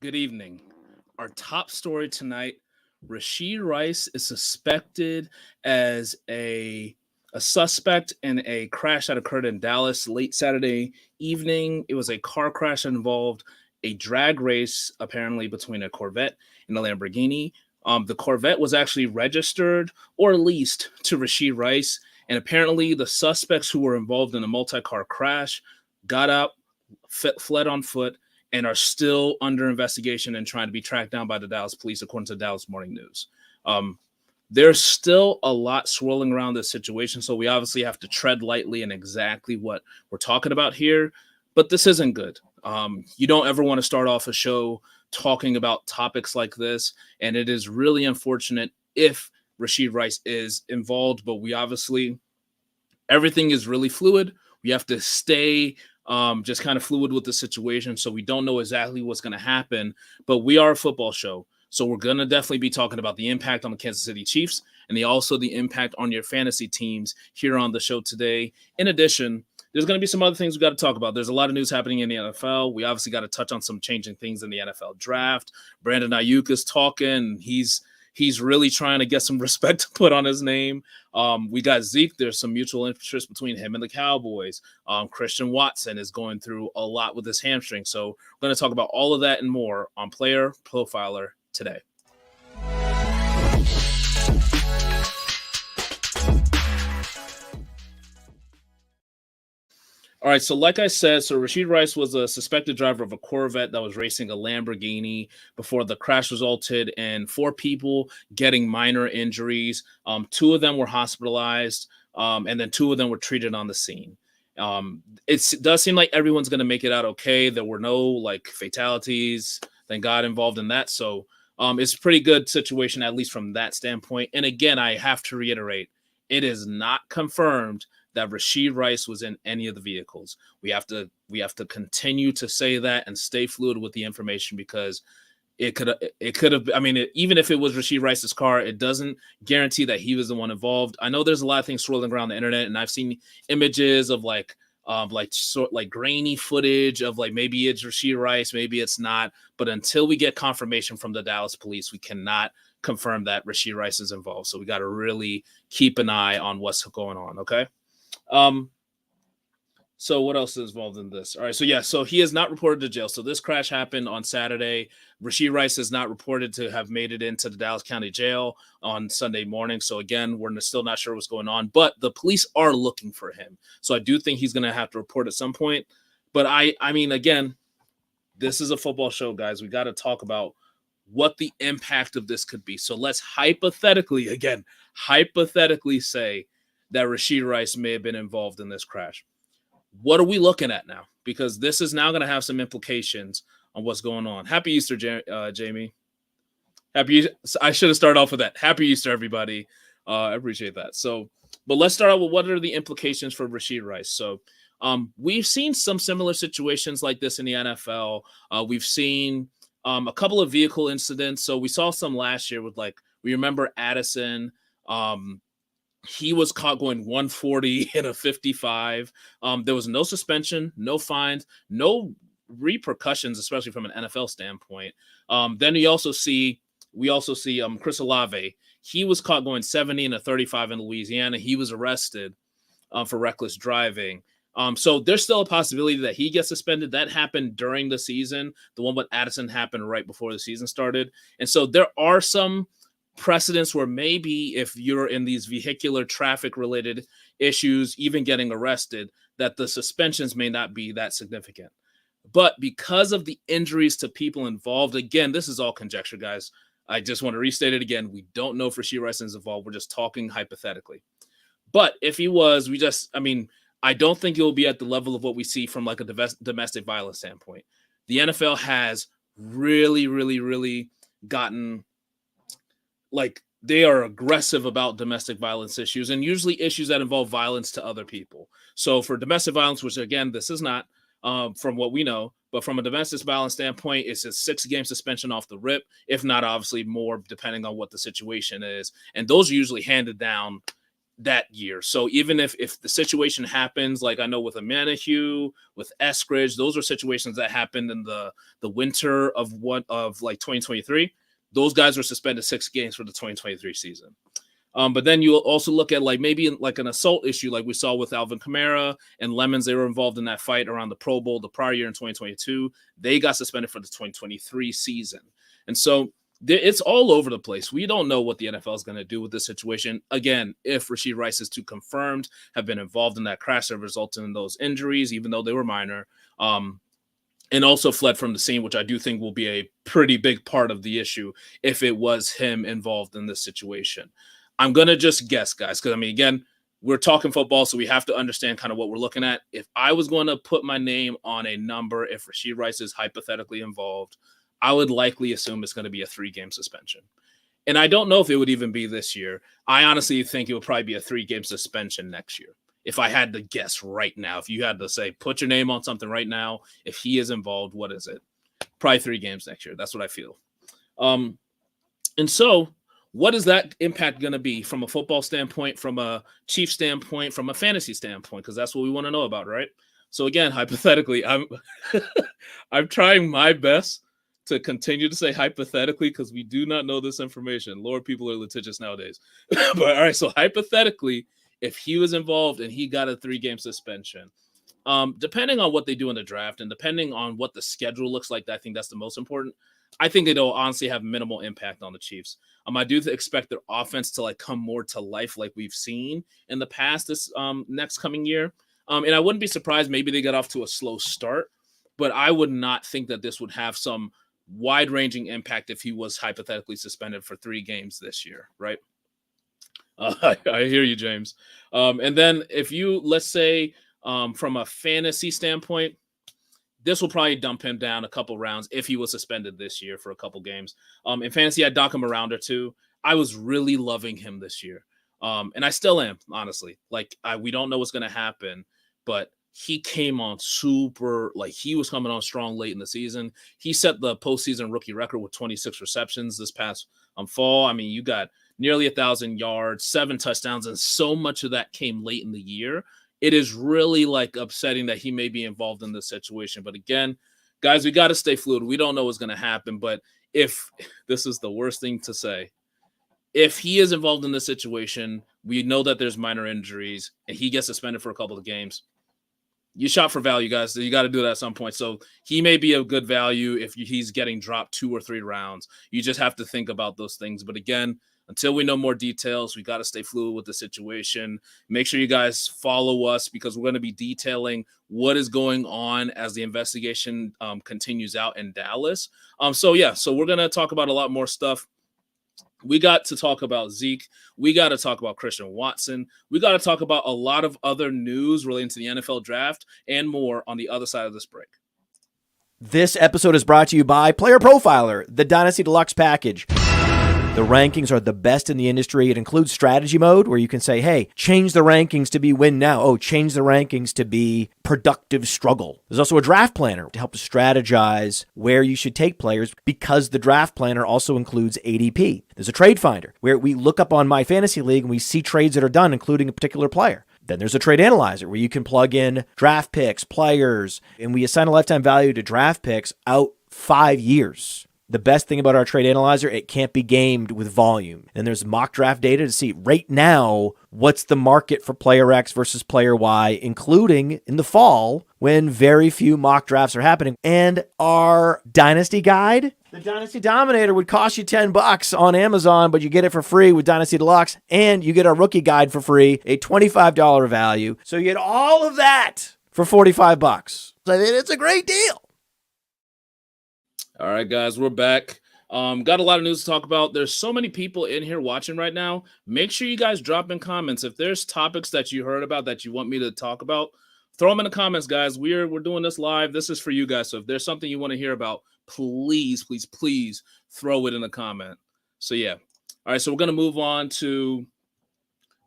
Good evening. Our top story tonight, Rashee Rice is suspected as a suspect in a crash that occurred in Dallas late Saturday evening. It was a car crash that involved a drag race, apparently between a Corvette and a Lamborghini. The Corvette was actually registered or leased to Rashee Rice, and apparently the suspects who were involved in the multi-car crash got out, fled on foot, and are still under investigation and trying to be tracked down by the Dallas police, according to Dallas Morning News. Um, there's still a lot swirling around this situation, so we obviously have to tread lightly in exactly what we're talking about here. But this isn't good. You don't ever want to start off a show talking about topics like this, and it is really unfortunate if Rashee Rice is involved. But we obviously, everything is really fluid. We have to stay just kind of fluid with the situation, so we don't know exactly what's going to happen. But we are a football show, so we're going to definitely be talking about the impact on the Kansas City Chiefs and also the impact on your fantasy teams here on the show today. In addition, there's going to be some other things we got to talk about. There's a lot of news happening in the NFL. We obviously got to touch on some changing things in the NFL draft. Brandon Ayuk is talking. He's really trying to get some respect put on his name. We got Zeke. There's some mutual interest between him and the Cowboys. Christian Watson is going through a lot with his hamstring. So we're going to talk about all of that and more on Player Profiler today. All right, so like I said, Rashee Rice was a suspected driver of a Corvette that was racing a Lamborghini before the crash resulted in 4 people getting minor injuries. 2 of them were hospitalized, and then 2 of them were treated on the scene. It does seem like everyone's going to make it out okay. There were no fatalities, thank God, involved in that. So it's a pretty good situation, at least from that standpoint. And again, I have to reiterate, it is not confirmed that Rashee Rice was in any of the vehicles. We have to continue to say that and stay fluid with the information, because it could have. I mean, even if it was Rashee Rice's car, it doesn't guarantee that he was the one involved. I know there's a lot of things swirling around the internet, and I've seen images of grainy footage of maybe it's Rashee Rice, maybe it's not. But until we get confirmation from the Dallas police, we cannot confirm that Rashee Rice is involved. So we got to really keep an eye on what's going on. Okay. So what else is involved in this? All right. So he is not reported to jail. So this crash happened on Saturday. Rashee Rice is not reported to have made it into the Dallas County Jail on Sunday morning. So again, we're still not sure what's going on, but the police are looking for him. So I do think he's going to have to report at some point. But I mean, again, this is a football show, guys. We got to talk about what the impact of this could be. So let's hypothetically say that Rashee Rice may have been involved in this crash. What are we looking at now? Because this is now going to have some implications on what's going on. Happy Easter, Jamie. I should have started off with that. Happy Easter, everybody. I appreciate that. So, but let's start out with what are the implications for Rashee Rice. So we've seen some similar situations like this in the NFL. We've seen a couple of vehicle incidents. So we saw some last year with we remember Addison. He was caught going 140 in a 55. There was no suspension, no fines, no repercussions, especially from an NFL standpoint. Then we also see Chris Olave. He was caught going 70 in a 35 in Louisiana. He was arrested for reckless driving. So there's still a possibility that he gets suspended. That happened during the season. The one with Addison happened right before the season started. And so there are some precedents where maybe if you're in these vehicular traffic related issues, even getting arrested, that the suspensions may not be that significant. But because of the injuries to people involved, again, this is all conjecture, guys. I just want to restate it again. We don't know if Rashee Rice is involved. We're just talking hypothetically. But if he was, I don't think it will be at the level of what we see from a domestic violence standpoint. The NFL has really, really, really gotten they are aggressive about domestic violence issues, and usually issues that involve violence to other people. So for domestic violence, which again, this is not from what we know, but from a domestic violence standpoint, it's a 6-game suspension off the rip, if not obviously more, depending on what the situation is. And those are usually handed down that year. So even if the situation happens, like I know with Amanahue, with Eskridge, those are situations that happened in the winter of 2023. Those guys were suspended 6 games for the 2023 season. But then you'll also look at like maybe like an assault issue, like we saw with Alvin Kamara and Lemons. They were involved in that fight around the Pro Bowl the prior year in 2022. They got suspended for the 2023 season. And so it's all over the place. We don't know what the NFL is going to do with this situation. Again, if Rashee Rice is too confirmed, have been involved in that crash that resulted in those injuries, even though they were minor, and also fled from the scene, which I do think will be a pretty big part of the issue if it was him involved in this situation. I'm going to just guess, guys, because, I mean, again, we're talking football, so we have to understand kind of what we're looking at. If I was going to put my name on a number, if Rashee Rice is hypothetically involved, I would likely assume it's going to be a 3-game suspension. And I don't know if it would even be this year. I honestly think it would probably be a 3-game suspension next year. If I had to guess right now, if you had to say, put your name on something right now, if he is involved, what is it? Probably 3 games next year. That's what I feel. And so what is that impact going to be from a football standpoint, from a Chief standpoint, from a fantasy standpoint? Because that's what we want to know about, right? So again, hypothetically, I'm trying my best to continue to say hypothetically because we do not know this information. Lord, people are litigious nowadays. But all right, so hypothetically, if he was involved and he got a 3-game suspension, depending on what they do in the draft and depending on what the schedule looks like, I think that's the most important. I think it'll honestly have minimal impact on the Chiefs. I do expect their offense to like come more to life like we've seen in the past this next coming year. And I wouldn't be surprised maybe they got off to a slow start, but I would not think that this would have some wide-ranging impact if he was hypothetically suspended for 3 games this year, right? I hear you, James. And then if you, let's say, from a fantasy standpoint, this will probably dump him down a couple rounds if he was suspended this year for a couple games. In fantasy, I'd dock him a round or 2. I was really loving him this year. And I still am, honestly. Like, we don't know what's going to happen, but he came on super, like he was coming on strong late in the season. He set the postseason rookie record with 26 receptions this past fall. I mean, you got nearly 1,000 yards, 7 touchdowns, and so much of that came late in the year. It is really like upsetting that he may be involved in this situation. But again, guys, we got to stay fluid. We don't know what's going to happen. But if this is the worst thing to say, if he is involved in this situation, we know that there's minor injuries and he gets suspended for a couple of games. You shot for value, guys. You got to do that at some point. So he may be a good value if he's getting dropped 2 or 3 rounds. You just have to think about those things. But again, until we know more details, we got to stay fluid with the situation. Make sure you guys follow us because we're going to be detailing what is going on as the investigation continues out in Dallas. So we're going to talk about a lot more stuff. We got to talk about Zeke. We got to talk about Christian Watson. We got to talk about a lot of other news relating to the NFL draft and more on the other side of this break. This episode is brought to you by PlayerProfiler, the Dynasty Deluxe package. The rankings are the best in the industry. It includes strategy mode where you can say, hey, change the rankings to be win now. Oh, change the rankings to be productive struggle. There's also a draft planner to help strategize where you should take players because the draft planner also includes ADP. There's a trade finder where we look up on My Fantasy League and we see trades that are done, including a particular player. Then there's a trade analyzer where you can plug in draft picks, players, and we assign a lifetime value to draft picks out 5 years. The best thing about our trade analyzer, it can't be gamed with volume. And there's mock draft data to see right now what's the market for player X versus player Y, including in the fall when very few mock drafts are happening. And our Dynasty Guide, the Dynasty Dominator, would cost you $10 on Amazon, but you get it for free with Dynasty Deluxe, and you get our Rookie Guide for free, a $25 value. So you get all of that for $45. I mean, it's a great deal. All right, guys, we're back. Got a lot of news to talk about. There's so many people in here watching right now. Make sure you guys drop in comments. If there's topics that you heard about that you want me to talk about, throw them in the comments, guys. We're doing this live. This is for you guys. So if there's something you want to hear about, please throw it in the comment. So, yeah. All right, so we're going to move on to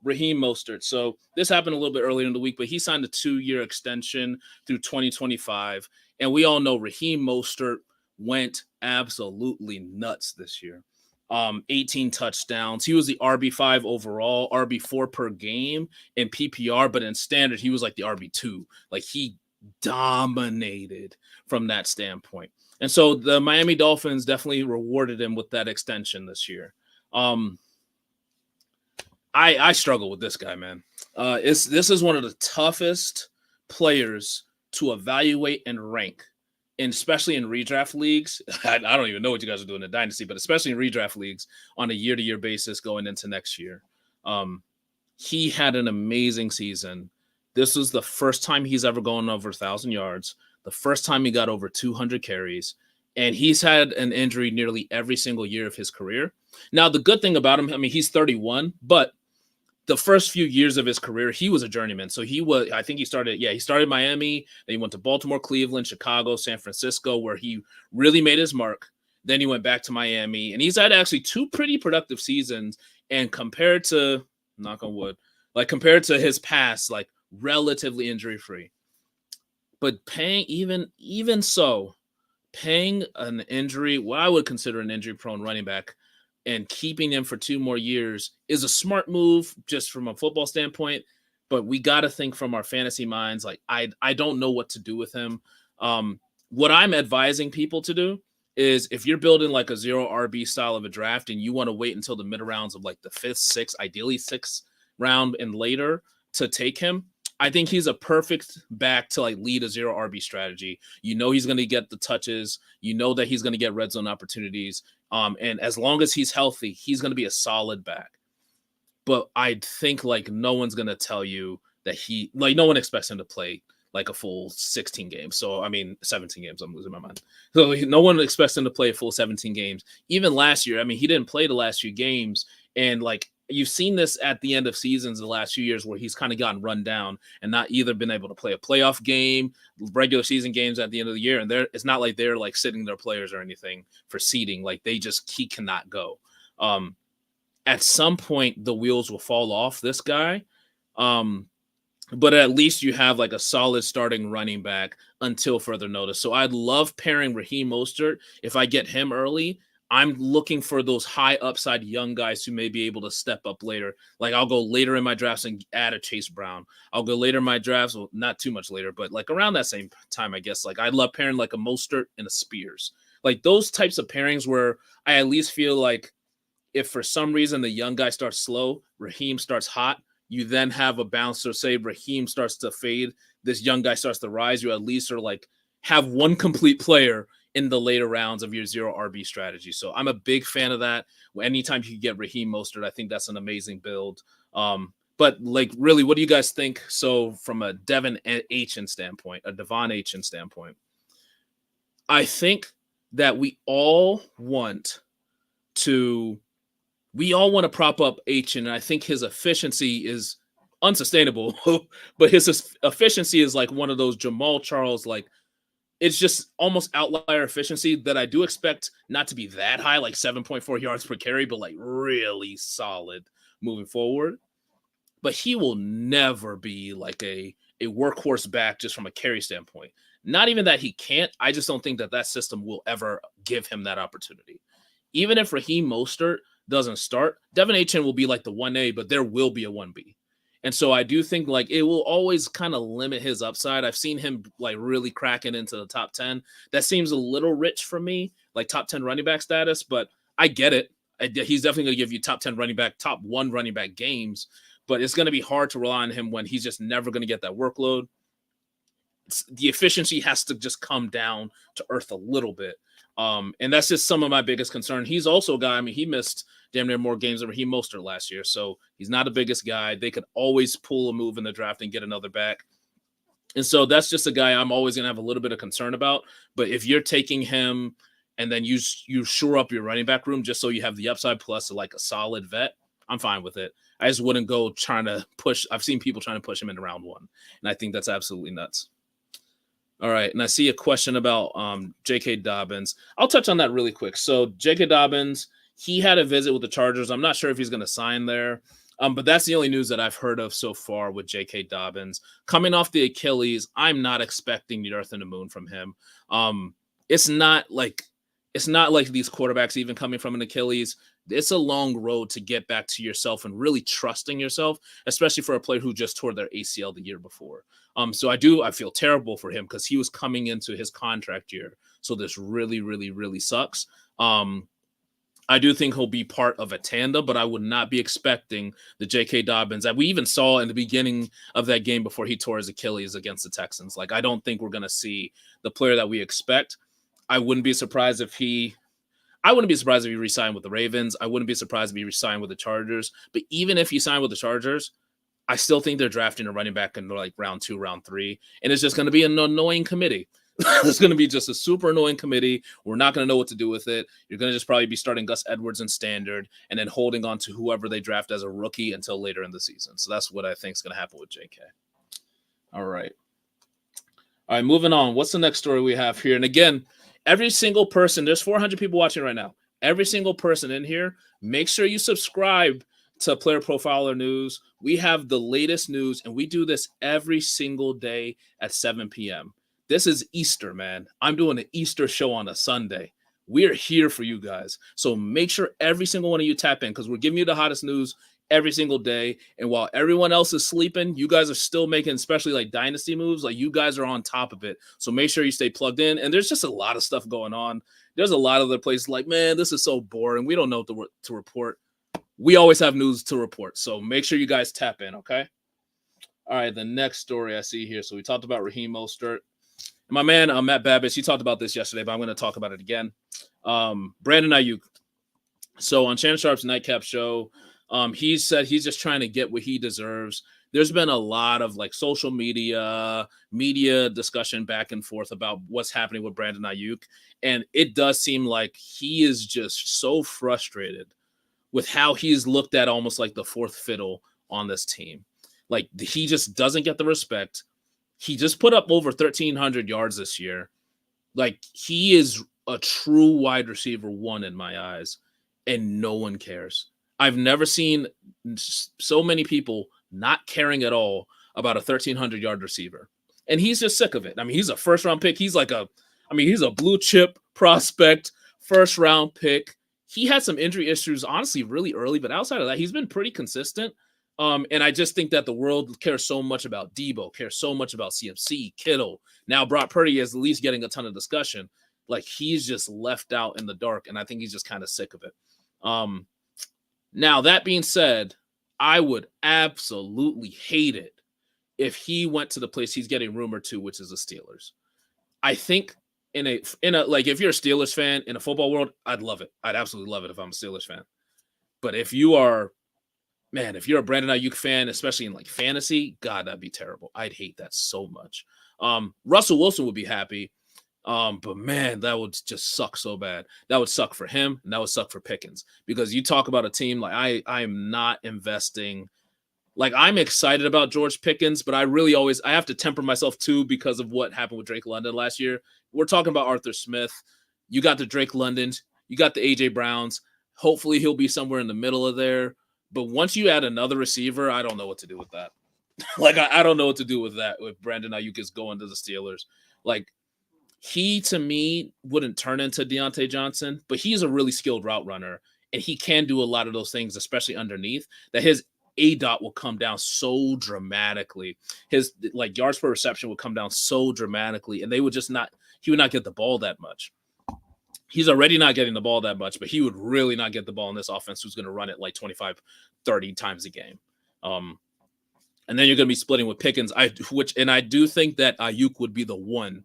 Raheem Mostert. So this happened a little bit earlier in the week, but he signed a 2-year extension through 2025. And we all know Raheem Mostert went absolutely nuts this year. 18 touchdowns. He was the RB5 overall, RB4 per game in PPR, but in standard, he was like the RB2. Like he dominated from that standpoint. And so the Miami Dolphins definitely rewarded him with that extension this year. I struggle with this guy, man. This is one of the toughest players to evaluate and rank, and especially in redraft leagues. I don't even know what you guys are doing in Dynasty, but especially in redraft leagues on a year-to-year basis going into next year. He had an amazing season. This was the first time he's ever gone over 1,000 yards, the first time he got over 200 carries, and he's had an injury nearly every single year of his career. Now, the good thing about him, I mean, he's 31, but the first few years of his career, he was a journeyman. So I think he started Miami, then he went to Baltimore, Cleveland, Chicago, San Francisco, where he really made his mark. Then he went back to Miami, and he's had actually 2 pretty productive seasons. And compared to, knock on wood, like compared to his past, like relatively injury-free. But paying an injury, what I would consider an injury-prone running back, and keeping him for 2 more years is a smart move just from a football standpoint. But we got to think from our fantasy minds. Like, I don't know what to do with him. What I'm advising people to do is if you're building like a 0 RB style of a draft and you want to wait until the mid rounds of like the 5th, 6th, ideally 6th round and later to take him, I think he's a perfect back to like lead a 0 RB strategy. You know he's going to get the touches. You know that he's going to get red zone opportunities. And as long as he's healthy, he's going to be a solid back. But I think like no one's going to tell you that no one expects him to play like a full 16 games. So, I mean, 17 games, I'm losing my mind. So no one expects him to play a full 17 games. Even last year, I mean, he didn't play the last few games. And like, you've seen this at the end of seasons the last few years where he's kind of gotten run down and not either been able to play a playoff game, regular season games at the end of the year. And it's not like they're like sitting their players or anything for seeding. Like he cannot go. At some point the wheels will fall off this guy. But at least you have like a solid starting running back until further notice. So I'd love pairing Raheem Mostert. If I get him early, I'm looking for those high upside young guys who may be able to step up later. Like I'll go later in my drafts and add a Chase Brown. I'll go later in my drafts, well, not too much later, but like around that same time, I guess. Like I love pairing like a Mostert and a Spears. Like those types of pairings where I at least feel like if for some reason the young guy starts slow, Raheem starts hot, you then have a bouncer. Say Raheem starts to fade, this young guy starts to rise. You at least are like have one complete player in the later rounds of your 0 RB strategy. So I'm a big fan of that. Anytime you can get Raheem Mostert, I think that's an amazing build. But like, really, what do you guys think? So from a Devon Achane standpoint, I think that we all want to prop up Achane, and I think his efficiency is unsustainable, but his efficiency is like one of those Jamal Charles, like it's just almost outlier efficiency that I do expect not to be that high, like 7.4 yards per carry, but like really solid moving forward. But he will never be like a workhorse back just from a carry standpoint. Not even that he can't. I just don't think that system will ever give him that opportunity. Even if Raheem Mostert doesn't start, Devon Achane will be like the 1A, but there will be a 1B. And so I do think like it will always kind of limit his upside. I've seen him like really cracking into the top 10. That seems a little rich for me, like top 10 running back status, but I get it. He's definitely going to give you top 10 running back, top 1 running back games, but it's going to be hard to rely on him when he's just never going to get that workload. The efficiency has to just come down to earth a little bit. And that's just some of my biggest concern. He's also a guy, I mean, he missed damn near more games than Raheem Mostert last year. So he's not the biggest guy. They could always pull a move in the draft and get another back. And so that's just a guy I'm always going to have a little bit of concern about. But if you're taking him and then you shore up your running back room just so you have the upside plus like a solid vet, I'm fine with it. I just wouldn't go trying to push. I've seen people trying to push him into round 1. And I think that's absolutely nuts. All right, and I see a question about J.K. Dobbins. I'll touch on that really quick. So J.K. Dobbins, he had a visit with the Chargers. I'm not sure if he's going to sign there, but that's the only news that I've heard of so far with J.K. Dobbins. Coming off the Achilles, I'm not expecting the earth and the moon from him. It's not like these quarterbacks even coming from an Achilles. it's a long road to get back to yourself and really trusting yourself, especially for a player who just tore their ACL the year before. So I feel terrible for him because he was coming into his contract year. So this really, really, really sucks. I do think he'll be part of a tandem, but I would not be expecting the J.K. Dobbins that we even saw in the beginning of that game before he tore his Achilles against the Texans. Like, I don't think we're going to see the player that we expect. I wouldn't be surprised if he re-signed with the Ravens. I wouldn't be surprised if he re-signed with the Chargers. But even if he signed with the Chargers, I still think they're drafting a running back in like round 2, round 3. And it's just going to be an annoying committee. It's going to be just a super annoying committee. We're not going to know what to do with it. You're going to just probably be starting Gus Edwards in standard and then holding on to whoever they draft as a rookie until later in the season. So that's what I think is going to happen with JK. All right, moving on. What's the next story we have here? And again, every single person, there's 400 people watching right now. Every single person in here, make sure you subscribe to Player Profiler News. We have the latest news, and we do this every single day at 7 p.m. This is Easter, man. I'm doing an Easter show on a Sunday. We're here for you guys. So make sure every single one of you tap in because we're giving you the hottest news every single day. And while everyone else is sleeping, you guys are still making, especially like dynasty moves. Like, you guys are on top of it. So make sure you stay plugged in. And there's just a lot of stuff going on. There's a lot of other places like, man, this is so boring. We don't know what to report. We always have news to report. So make sure you guys tap in, okay? All right, the next story I see here. So we talked about Raheem Mostert. My man, Matt Babbage, he talked about this yesterday, but I'm going to talk about it again. Brandon Ayuk. So on Shannon Sharp's Nightcap show, he said he's just trying to get what he deserves. There's been a lot of like social media discussion back and forth about what's happening with Brandon Ayuk. And it does seem like he is just so frustrated with how he's looked at almost like the fourth fiddle on this team. Like, he just doesn't get the respect. He just put up over 1,300 yards this year. Like, he is a true wide receiver 1 in my eyes, and no one cares. I've never seen so many people not caring at all about a 1,300-yard receiver. And he's just sick of it. I mean, he's a first-round pick. He's a blue-chip prospect, first-round pick. He had some injury issues, honestly, really early, but outside of that, he's been pretty consistent. And I just think that the world cares so much about Debo, cares so much about CMC, Kittle. Now Brock Purdy is at least getting a ton of discussion. Like, he's just left out in the dark, and I think he's just kind of sick of it. Now, that being said, I would absolutely hate it if he went to the place he's getting rumored to, which is the Steelers. I think in a like, if you're a Steelers fan in a football world, I'd love it. I'd absolutely love it if I'm a Steelers fan. But if you're a Brandon Ayuk fan, especially in like fantasy, God, that'd be terrible. I'd hate that so much. Russell Wilson would be happy. But man, that would just suck so bad. That would suck for him, and that would suck for Pickens. Because you talk about a team like I am not investing. Like, I'm excited about George Pickens, but I have to temper myself too because of what happened with Drake London last year. We're talking about Arthur Smith. You got the Drake Londons, you got the AJ Browns. Hopefully he'll be somewhere in the middle of there. But once you add another receiver, I don't know what to do with that. Like, I don't know what to do with that if Brandon Ayuk is going to the Steelers. Like, he, to me, wouldn't turn into Deontay Johnson, but he's a really skilled route runner, and he can do a lot of those things, especially underneath, that his ADOT will come down so dramatically. His, like, yards per reception would come down so dramatically, and he would not get the ball that much. He's already not getting the ball that much, but he would really not get the ball in this offense who's going to run it like 25, 30 times a game. And then you're going to be splitting with Pickens, I do think that Ayuk would be the one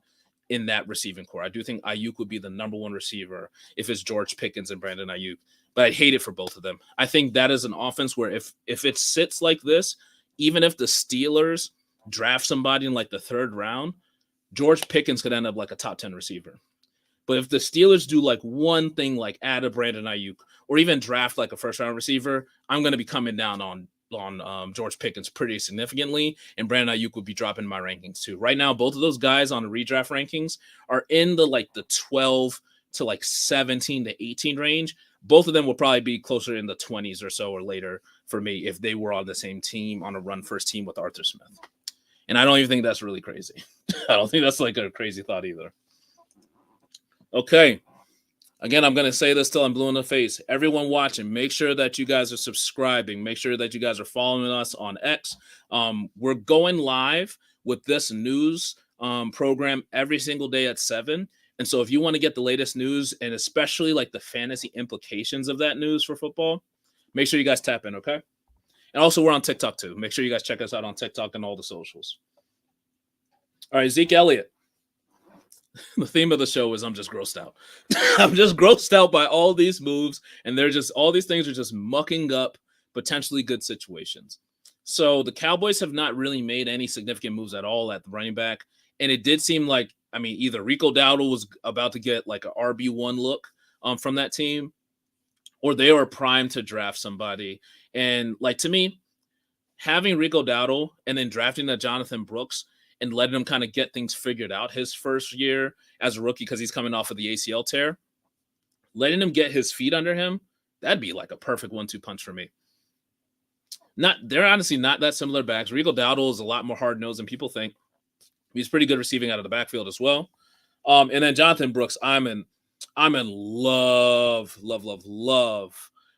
in that receiving core. I do think Ayuk would be the number one receiver if it's George Pickens and Brandon Ayuk. But I hate it for both of them. I think that is an offense where if it sits like this, even if the Steelers draft somebody in like the 3rd round, George Pickens could end up like a top 10 receiver. But if the Steelers do like one thing, like add a Brandon Ayuk or even draft like a first-round receiver, I'm going to be coming down on George Pickens pretty significantly, and Brandon Ayuk would be dropping my rankings too. Right now, both of those guys on the redraft rankings are in the 12 to like 17 to 18 range. Both of them will probably be closer in the 20s or so or later for me if they were on the same team on a run-first team with Arthur Smith. And I don't even think that's really crazy. I don't think that's like a crazy thought either. Okay. Again, I'm going to say this till I'm blue in the face. Everyone watching, make sure that you guys are subscribing. Make sure that you guys are following us on X. We're going live with this news program every single day at 7. And so if you want to get the latest news and especially like the fantasy implications of that news for football, make sure you guys tap in, okay? And also we're on TikTok too. Make sure you guys check us out on TikTok and all the socials. All right, Zeke Elliott. The theme of the show is I'm just grossed out. I'm just grossed out by all these moves, and they're just all these things are just mucking up potentially good situations. So the Cowboys have not really made any significant moves at all at the running back, and it did seem like either Rico Dowdle was about to get like an RB1 look from that team, or they were primed to draft somebody. And like to me, having Rico Dowdle and then drafting that Jonathan Brooks and letting him kind of get things figured out his first year as a rookie because he's coming off of the ACL tear, letting him get his feet under him, that'd be like a perfect 1-2 punch for me. They're honestly not that similar backs. Rico Dowdle is a lot more hard-nosed than people think. He's pretty good receiving out of the backfield as well. And then Jonathan Brooks, I'm in love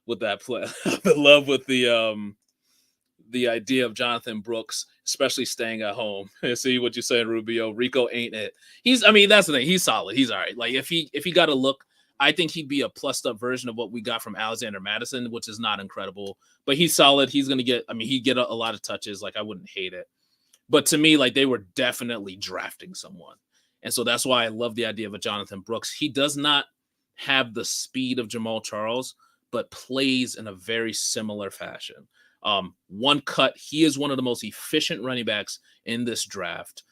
with that play. I'm in love with the idea of Jonathan Brooks, especially staying at home. See what you're saying, Rubio. Rico ain't it. That's the thing. He's solid. He's all right. Like if he got a look, I think he'd be a plussed up version of what we got from Alexander Madison, which is not incredible, but he's solid. He's going to get, he'd get a lot of touches. Like I wouldn't hate it, but to me, like they were definitely drafting someone. And so that's why I love the idea of a Jonathan Brooks. He does not have the speed of Jamal Charles, but plays in a very similar fashion. One cut, he is one of the most efficient running backs in this draft.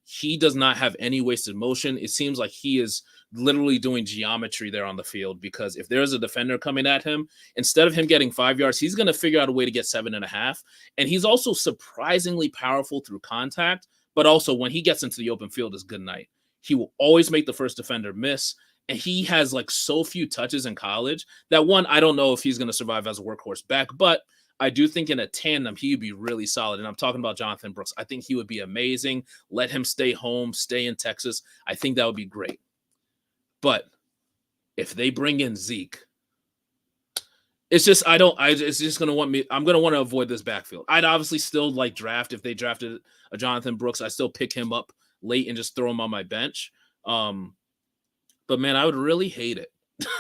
He does not have any wasted motion. It seems like he is literally doing geometry there on the field because if there's a defender coming at him, instead of him getting 5 yards, he's going to figure out a way to get 7.5. And he's also surprisingly powerful through contact, but also when he gets into the open field is good night. He will always make the first defender miss. And he has like so few touches in college that one, I don't know if he's going to survive as a workhorse back, but I do think in a tandem, he would be really solid. And I'm talking about Jonathan Brooks. I think he would be amazing. Let him stay home, stay in Texas. I think that would be great. But if they bring in Zeke, it's just, it's just going to want me, I'm going to want to avoid this backfield. I'd obviously still like draft if they drafted a Jonathan Brooks. I still pick him up late and just throw him on my bench. But man, I would really hate it.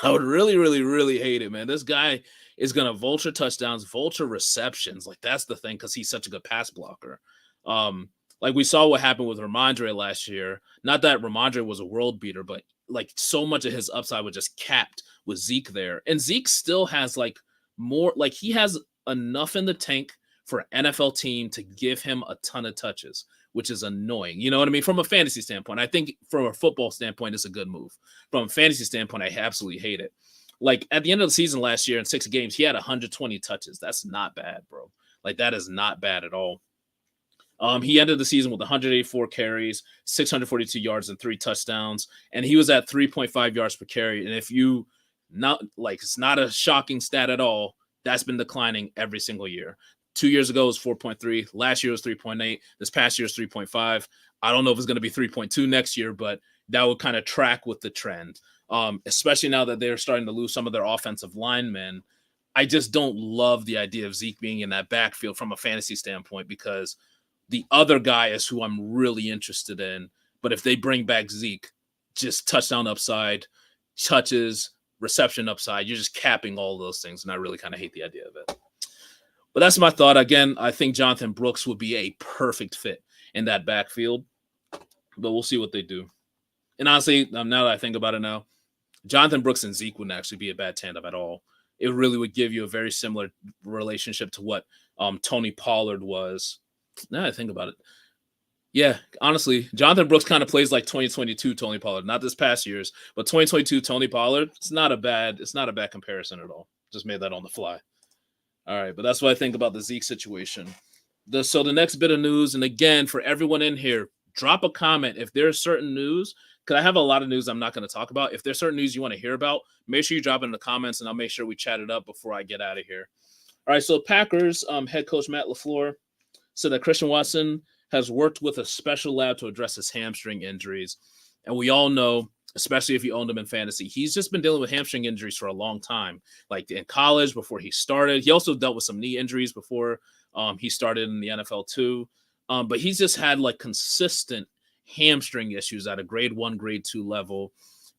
I would really, really, really hate it, man. This guy is going to vulture touchdowns, vulture receptions. Like that's the thing because he's such a good pass blocker. Like we saw what happened with Ramondre last year. Not that Ramondre was a world beater, but like so much of his upside was just capped with Zeke there. And Zeke still has like more, like he has enough in the tank for an NFL team to give him a ton of touches, which is annoying. You know what I mean? From a fantasy standpoint, I think from a football standpoint, it's a good move. From a fantasy standpoint, I absolutely hate it. Like at the end of the season last year in 6 games, he had 120 touches. That's not bad, bro. Like that is not bad at all. He ended the season with 184 carries, 642 yards, and 3 touchdowns. And he was at 3.5 yards per carry. And if you not like, it's not a shocking stat at all. That's been declining every single year. 2 years ago it was 4.3. Last year was 3.8. This past year is 3.5. I don't know if it's going to be 3.2 next year, but that would kind of track with the trend. Especially now that they're starting to lose some of their offensive linemen. I just don't love the idea of Zeke being in that backfield from a fantasy standpoint because the other guy is who I'm really interested in. But if they bring back Zeke, just touchdown upside, touches, reception upside, you're just capping all those things. And I really kind of hate the idea of it. But that's my thought. Again, I think Jonathan Brooks would be a perfect fit in that backfield. But we'll see what they do. And honestly, now that I think about it now, Jonathan Brooks and Zeke wouldn't actually be a bad tandem at all. It really would give you a very similar relationship to what Tony Pollard was. Now that I think about it. Yeah, honestly, Jonathan Brooks kind of plays like 2022 Tony Pollard. Not this past year's, but 2022 Tony Pollard. It's not a bad comparison at all. Just made that on the fly. All right, but that's what I think about the Zeke situation. So the next bit of news, and again, for everyone in here, drop a comment if there's certain news, because I have a lot of news I'm not going to talk about. If there's certain news you want to hear about, make sure you drop it in the comments, and I'll make sure we chat it up before I get out of here. All right, so Packers head coach Matt LaFleur said that Christian Watson has worked with a special lab to address his hamstring injuries. And we all know, especially if you owned him in fantasy. He's just been dealing with hamstring injuries for a long time, like in college before he started. He also dealt with some knee injuries before he started in the NFL too. But he's just had like consistent hamstring issues at a grade 1, grade 2 level.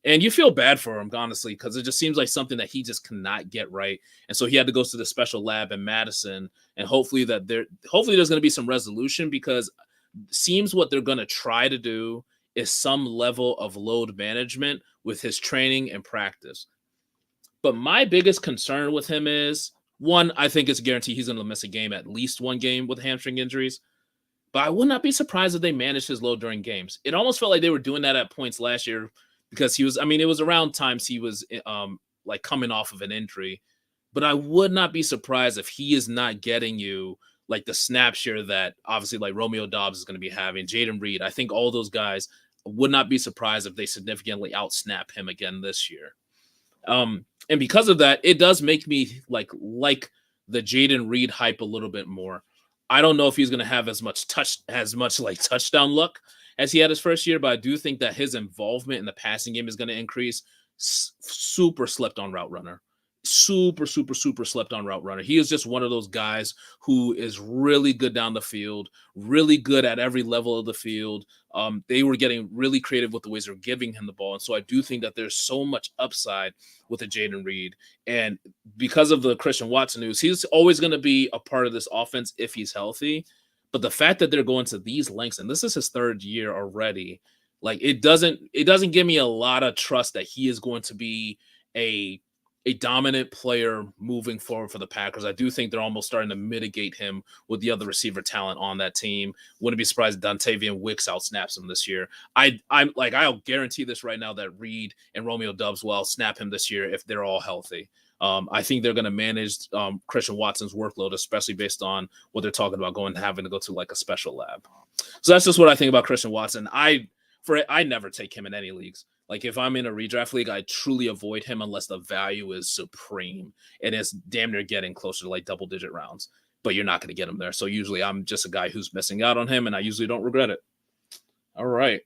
And you feel bad for him, honestly, because it just seems like something that he just cannot get right. And so he had to go to the special lab in Madison. And hopefully there's going to be some resolution, because it seems what they're going to try to do is some level of load management with his training and practice. But my biggest concern with him is, one, I think it's a guarantee he's going to miss a game, at least one game with hamstring injuries. But I would not be surprised if they managed his load during games. It almost felt like they were doing that at points last year, because it was around times he was like coming off of an injury. But I would not be surprised if he is not getting you like the snap share that obviously like Romeo Doubs is going to be having, Jaden Reed. I think all those guys, would not be surprised if they significantly outsnap him again this year. And because of that, it does make me like the Jaden Reed hype a little bit more. I don't know if he's going to have as much touchdown luck as he had his first year, but I do think that his involvement in the passing game is going to increase. Super slept on route runner. Super slept on route runner. He is just one of those guys who is really good down the field, really good at every level of the field. They were getting really creative with the ways they're giving him the ball. And so I do think that there's so much upside with a Jaden Reed. And because of the Christian Watson news, he's always going to be a part of this offense if he's healthy. But the fact that they're going to these lengths, and this is his third year already, like it doesn't give me a lot of trust that he is going to be a dominant player moving forward for the Packers. I do think they're almost starting to mitigate him with the other receiver talent on that team. Wouldn't be surprised if Dontavian Wicks outsnaps him this year. I'll guarantee this right now that Reed and Romeo Doubs will snap him this year if they're all healthy. I think they're going to manage Christian Watson's workload, especially based on what they're talking about having to go to like a special lab. So that's just what I think about Christian Watson. I never take him in any leagues. Like if I'm in a redraft league, I truly avoid him unless the value is supreme and it's damn near getting closer to like double-digit rounds. But you're not going to get him there. So usually I'm just a guy who's missing out on him, and I usually don't regret it. All right.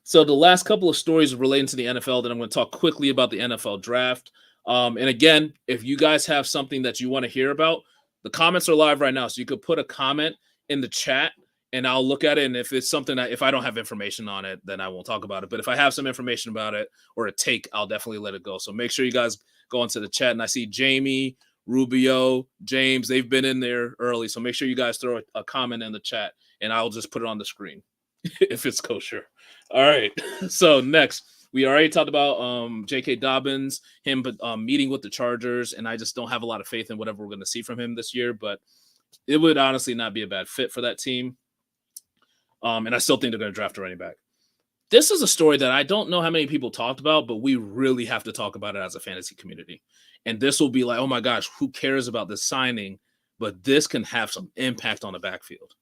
So the last couple of stories relating to the NFL, then I'm going to talk quickly about the NFL draft. And again, if you guys have something that you want to hear about, the comments are live right now. So you could put a comment in the chat, and I'll look at it. And if it's something if I don't have information on it, then I won't talk about it. But if I have some information about it or a take, I'll definitely let it go. So make sure you guys go into the chat. And I see Jamie, Rubio, James, they've been in there early. So make sure you guys throw a comment in the chat, and I'll just put it on the screen if it's kosher. All right. So next, we already talked about J.K. Dobbins, him meeting with the Chargers. And I just don't have a lot of faith in whatever we're going to see from him this year. But it would honestly not be a bad fit for that team. And I still think they're going to draft a running back. This is a story that I don't know how many people talked about, but we really have to talk about it as a fantasy community. And this will be like, oh my gosh, who cares about this signing? But this can have some impact on the backfield.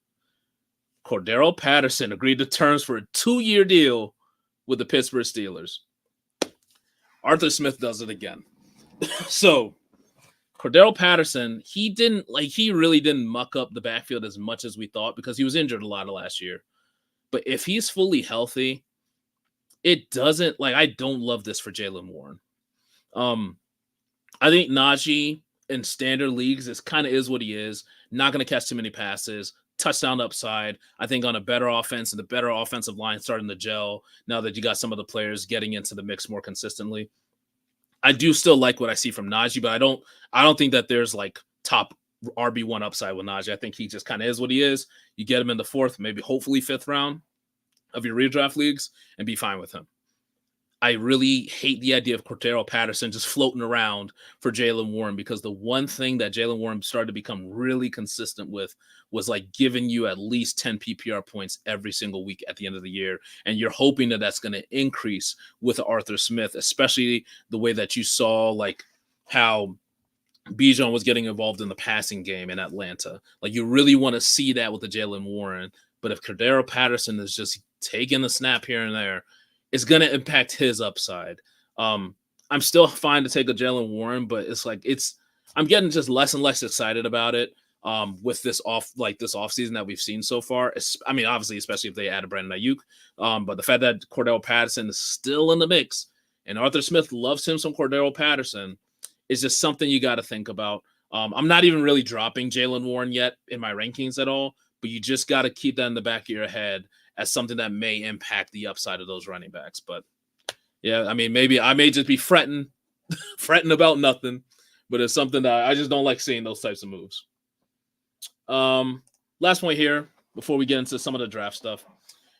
Cordero Patterson agreed to terms for a 2-year deal with the Pittsburgh Steelers. Arthur Smith does it again. So Cordero Patterson, he really didn't muck up the backfield as much as we thought because he was injured a lot of last year. But if he's fully healthy, I don't love this for Jaylen Warren. I think Najee in standard leagues is what he is. Not going to catch too many passes. Touchdown upside. I think on a better offense and the better offensive line starting to gel now that you got some of the players getting into the mix more consistently. I do still like what I see from Najee, but I don't think that there's like top RB1 upside with Najee. I think he just kind of is what he is. You get him in the 4th, maybe hopefully 5th round of your redraft leagues and be fine with him. I really hate the idea of Cordero Patterson just floating around for Jaylen Warren, because the one thing that Jaylen Warren started to become really consistent with was like giving you at least 10 PPR points every single week at the end of the year. And you're hoping that that's going to increase with Arthur Smith, especially the way that you saw like how Bijan was getting involved in the passing game in Atlanta. Like you really want to see that with the Jaylen Warren. But if Cordero Patterson is just taking the snap here and there, it's going to impact his upside. I'm still fine to take a Jaylen Warren, but I'm getting just less and less excited about it. with this offseason that we've seen so far. I mean, obviously, especially if they add a Brandon Ayuk. But the fact that Cordell Patterson is still in the mix and Arthur Smith loves him some Cordell Patterson is just something you got to think about. I'm not even really dropping Jaylen Warren yet in my rankings at all, but you just got to keep that in the back of your head as something that may impact the upside of those running backs. But yeah, I mean, maybe I may just be fretting about nothing, but it's something that I just don't like seeing those types of moves. Last point here before we get into some of the draft stuff.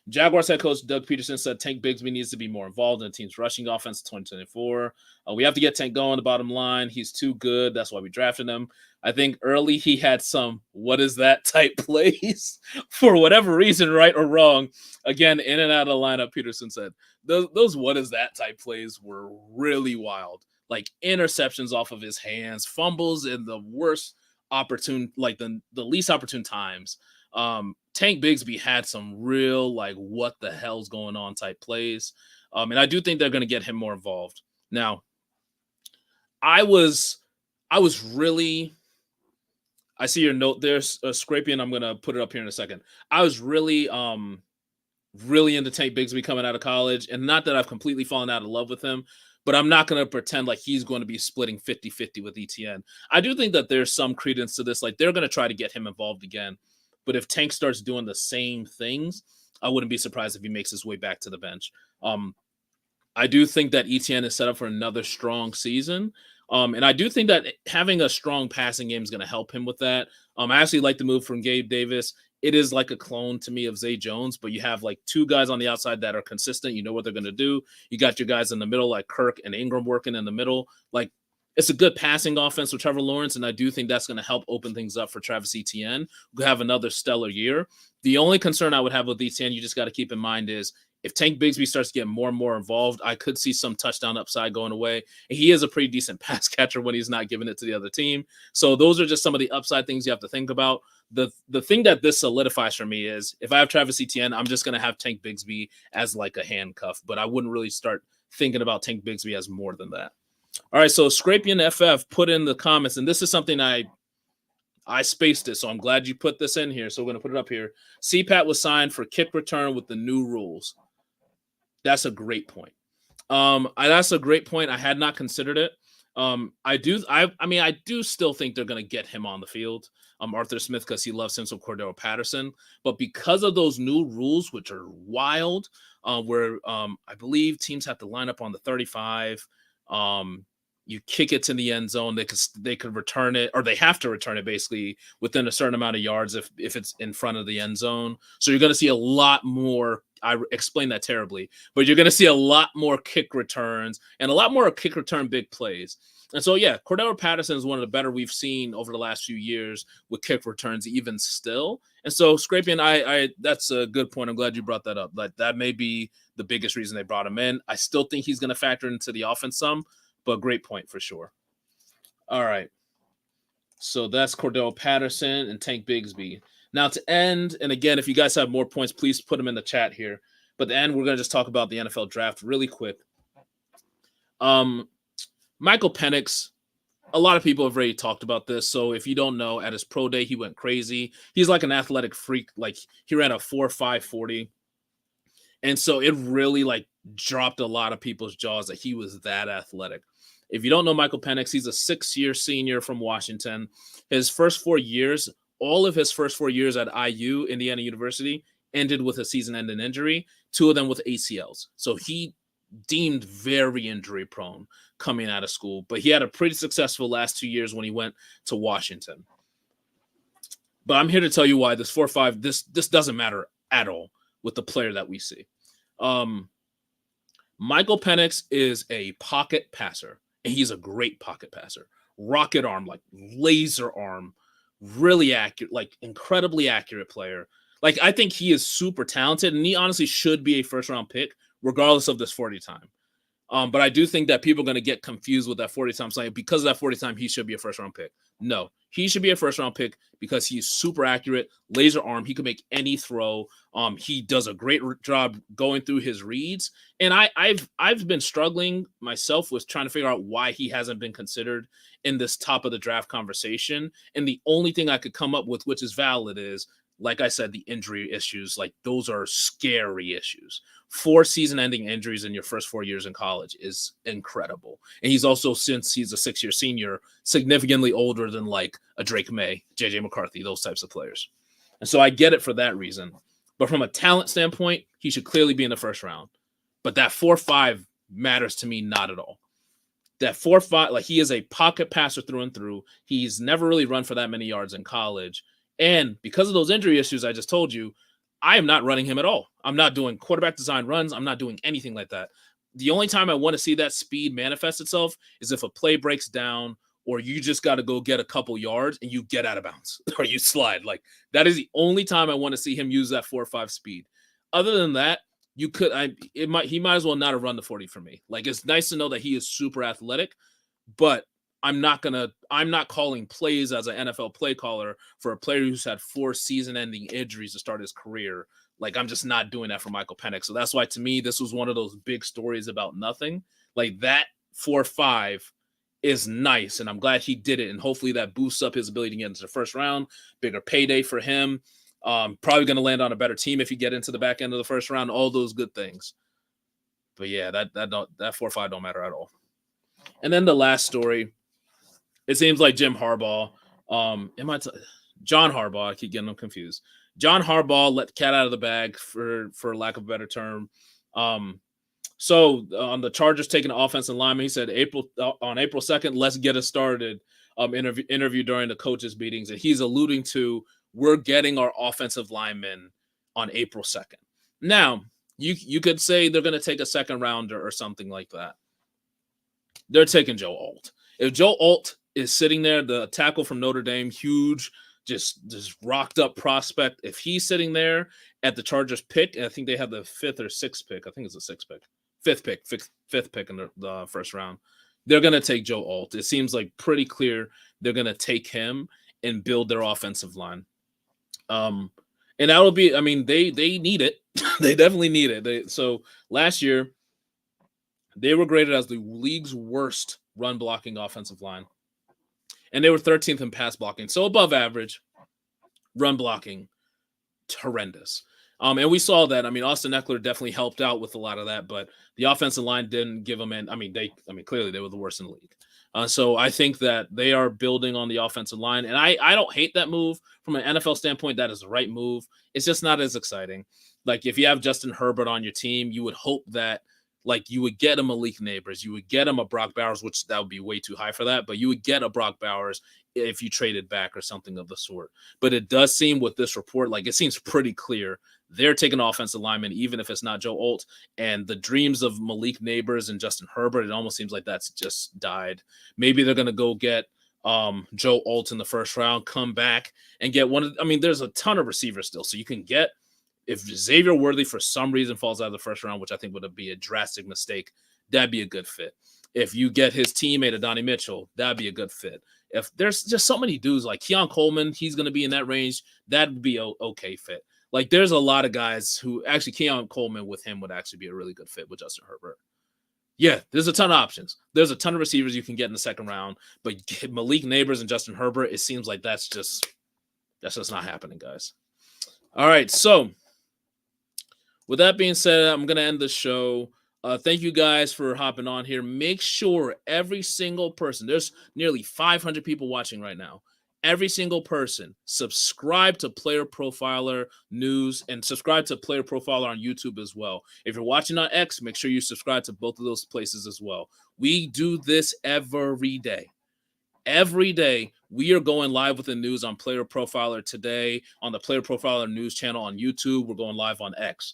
Jaguars head coach Doug Peterson said Tank Bigsby needs to be more involved in the team's rushing offense in 2024. We have to get Tank going, the bottom line. He's too good. That's why we drafted him. I think early he had some what is that type plays for whatever reason, right or wrong. Again, in and out of the lineup, Peterson said. Those what is that type plays were really wild. Like interceptions off of his hands, fumbles in the worst opportune, like the least opportune times. Tank Bigsby had some real like what the hell's going on type plays. And I do think they're going to get him more involved. Now, I see your note there, Scrapian. I'm going to put it up here in a second. I was really into Tank Bigsby coming out of college, and not that I've completely fallen out of love with him, but I'm not going to pretend like he's going to be splitting 50-50 with ETN. I do think that there's some credence to this. Like they're going to try to get him involved again. But if Tank starts doing the same things, I wouldn't be surprised if he makes his way back to the bench. I do think that ETN is set up for another strong season. And I do think that having a strong passing game is going to help him with that. I actually like the move from Gabe Davis. It is like a clone to me of Zay Jones, but you have like two guys on the outside that are consistent. You know what they're going to do. You got your guys in the middle like Kirk and Ingram working in the middle. Like it's a good passing offense with Trevor Lawrence, and I do think that's going to help open things up for Travis Etienne, who have another stellar year. The only concern I would have with Etienne, you just got to keep in mind is if Tank Bigsby starts to get more and more involved, I could see some touchdown upside going away. And he is a pretty decent pass catcher when he's not giving it to the other team. So those are just some of the upside things you have to think about. The thing that this solidifies for me is if I have Travis Etienne, I'm just going to have Tank Bigsby as like a handcuff, but I wouldn't really start thinking about Tank Bigsby as more than that. All right, so Scrapian FF put in the comments, and this is something I spaced it, so I'm glad you put this in here. So we're going to put it up here. CPAT was signed for kick return with the new rules. That's a great point. That's a great point. I had not considered it. I do still think they're going to get him on the field. Arthur Smith, because he loves him some Cordell Patterson. But because of those new rules, which are wild, where I believe teams have to line up on the 35, you kick it to the end zone, they could return it, or they have to return it basically within a certain amount of yards if it's in front of the end zone. So you're going to see a lot more. I explained that terribly, but you're going to see a lot more kick returns and a lot more kick return big plays. And so, yeah, Cordell Patterson is one of the better we've seen over the last few years with kick returns, even still. And so, Scrapian, I that's a good point. I'm glad you brought that up. That may be the biggest reason they brought him in. I still think he's going to factor into the offense some, but great point for sure. All right. So that's Cordell Patterson and Tank Bigsby. Now to end, and again, if you guys have more points, please put them in the chat here. But the end, we're going to just talk about the NFL draft really quick. Michael Penix, a lot of people have already talked about this. So if you don't know, at his pro day, he went crazy. He's like an athletic freak. Like he ran a 4.5 40. And so it really like dropped a lot of people's jaws that he was that athletic. If you don't know Michael Penix, he's a 6-year senior from Washington. His first 4 years, all of his first 4 years at IU, Indiana University, ended with a season-ending injury, 2 of them with ACLs. So he deemed very injury prone coming out of school, but he had a pretty successful last 2 years when he went to Washington. But I'm here to tell you why this 4.5, this doesn't matter at all with the player that we see. Michael Penix is a pocket passer, and he's a great pocket passer. Rocket arm, like laser arm, really accurate, like incredibly accurate player. Like I think he is super talented, and he honestly should be a first-round pick, regardless of this 40 time. But I do think that people are going to get confused with that 40 time saying because of that 40 time, he should be a first round pick. No, he should be a first round pick because he's super accurate, laser arm. He can make any throw. He does a great job going through his reads. And I've been struggling myself with trying to figure out why he hasn't been considered in this top of the draft conversation. And the only thing I could come up with, which is valid, is like I said, the injury issues. Like those are scary issues. 4 season-ending injuries in your first 4 years in college is incredible. And he's also, since he's a 6-year senior, significantly older than like a Drake May, JJ McCarthy, those types of players. And so I get it for that reason. But from a talent standpoint, he should clearly be in the first round. But that 4.5 matters to me not at all. That 4.5, like he is a pocket passer through and through. He's never really run for that many yards in college. And because of those injury issues I just told you, I am not running him at all. I'm not doing quarterback design runs. I'm not doing anything like that. The only time I want to see that speed manifest itself is if a play breaks down or you just got to go get a couple yards and you get out of bounds or you slide. Like that is the only time I want to see him use that 4.5 speed. Other than that, he might as well not have run the 40 for me. Like it's nice to know that he is super athletic, but I'm not calling plays as an NFL play caller for a player who's had 4 season-ending injuries to start his career. Like, I'm just not doing that for Michael Penix. So that's why, to me, this was one of those big stories about nothing. Like, that 4.5 is nice, and I'm glad he did it. And hopefully that boosts up his ability to get into the first round. Bigger payday for him. Probably going to land on a better team if you get into the back end of the first round. All those good things. But, yeah, that 4.5 don't matter at all. And then the last story. It seems like Jim Harbaugh, John Harbaugh, I keep getting them confused. John Harbaugh let the cat out of the bag, for lack of a better term. So on the Chargers taking the offensive lineman, he said on April 2nd, let's get it started. Interview during the coaches' meetings, and he's alluding to we're getting our offensive linemen on April 2nd. Now, you could say they're going to take a second rounder or something like that. They're taking Joe Alt. If Joe Alt is sitting there, the tackle from Notre Dame, huge, just rocked up prospect. If he's sitting there at the Chargers pick, and I think they have the 5th or 6th pick. I think it's the 6th pick. 5th pick in the first round. They're going to take Joe Alt. It seems like pretty clear they're going to take him and build their offensive line. And that'll be, I mean, they need it. They definitely need it. So last year, they were graded as the league's worst run blocking offensive line. And they were 13th in pass blocking. So above average. Run blocking, horrendous. And we saw that. I mean, Austin Eckler definitely helped out with a lot of that, but the offensive line didn't give them in. Clearly they were the worst in the league. So I think that they are building on the offensive line. And I don't hate that move. From an NFL standpoint, that is the right move. It's just not as exciting. Like if you have Justin Herbert on your team, you would hope that like you would get a Malik Neighbors, you would get him a Brock Bowers, which that would be way too high for that, but you would get a Brock Bowers if you traded back or something of the sort. But it does seem with this report, like it seems pretty clear they're taking offensive linemen, even if it's not Joe Alt. And the dreams of Malik Neighbors and Justin Herbert, it almost seems like that's just died. Maybe they're going to go get Joe Alt in the first round, come back and get there's a ton of receivers still. So you can get, if Xavier Worthy for some reason falls out of the first round, which I think would be a drastic mistake, that'd be a good fit. If you get his teammate Adonai Mitchell, that'd be a good fit. If there's just so many dudes like Keon Coleman, he's going to be in that range, that'd be an okay fit. Like there's a lot of guys who actually Keon Coleman with him would actually be a really good fit with Justin Herbert. Yeah, there's a ton of options. There's a ton of receivers you can get in the second round, but Malik Neighbors and Justin Herbert, it seems like that's just not happening, guys. All right, so with that being said, I'm going to end the show. Thank you guys for hopping on here. Make sure every single person, there's nearly 500 people watching right now. Every single person, subscribe to Player Profiler News and subscribe to Player Profiler on YouTube as well. If you're watching on X, make sure you subscribe to both of those places as well. We do this every day. Every day, we are going live with the news on Player Profiler today, on the Player Profiler News channel on YouTube. We're going live on X.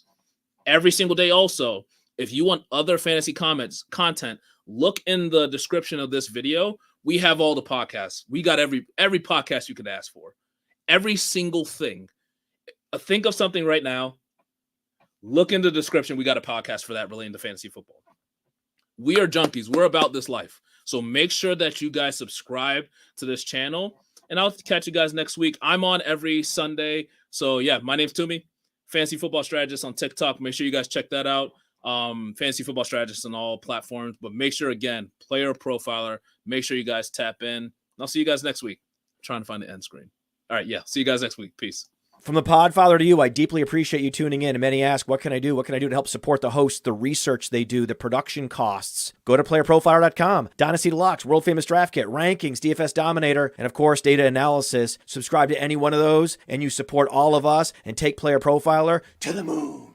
Every single day also, if you want other fantasy content, look in the description of this video. We have all the podcasts. We got every podcast you could ask for. Every single thing. Think of something right now. Look in the description. We got a podcast for that relating to fantasy football. We are junkies. We're about this life. So make sure that you guys subscribe to this channel, and I'll catch you guys next week. I'm on every Sunday. So yeah, my name's Toomey, Fantasy Football Strategist on TikTok. Make sure you guys check that out. Fantasy Football Strategist on all platforms. But make sure, again, Player Profiler. Make sure you guys tap in. And I'll see you guys next week. I'm trying to find the end screen. All right, yeah. See you guys next week. Peace. From the Podfather to you, I deeply appreciate you tuning in. And many ask, what can I do? What can I do to help support the hosts, the research they do, the production costs? Go to playerprofiler.com, Dynasty Deluxe, World Famous Draft Kit, Rankings, DFS Dominator, and of course, data analysis. Subscribe to any one of those, and you support all of us and take Player Profiler to the moon.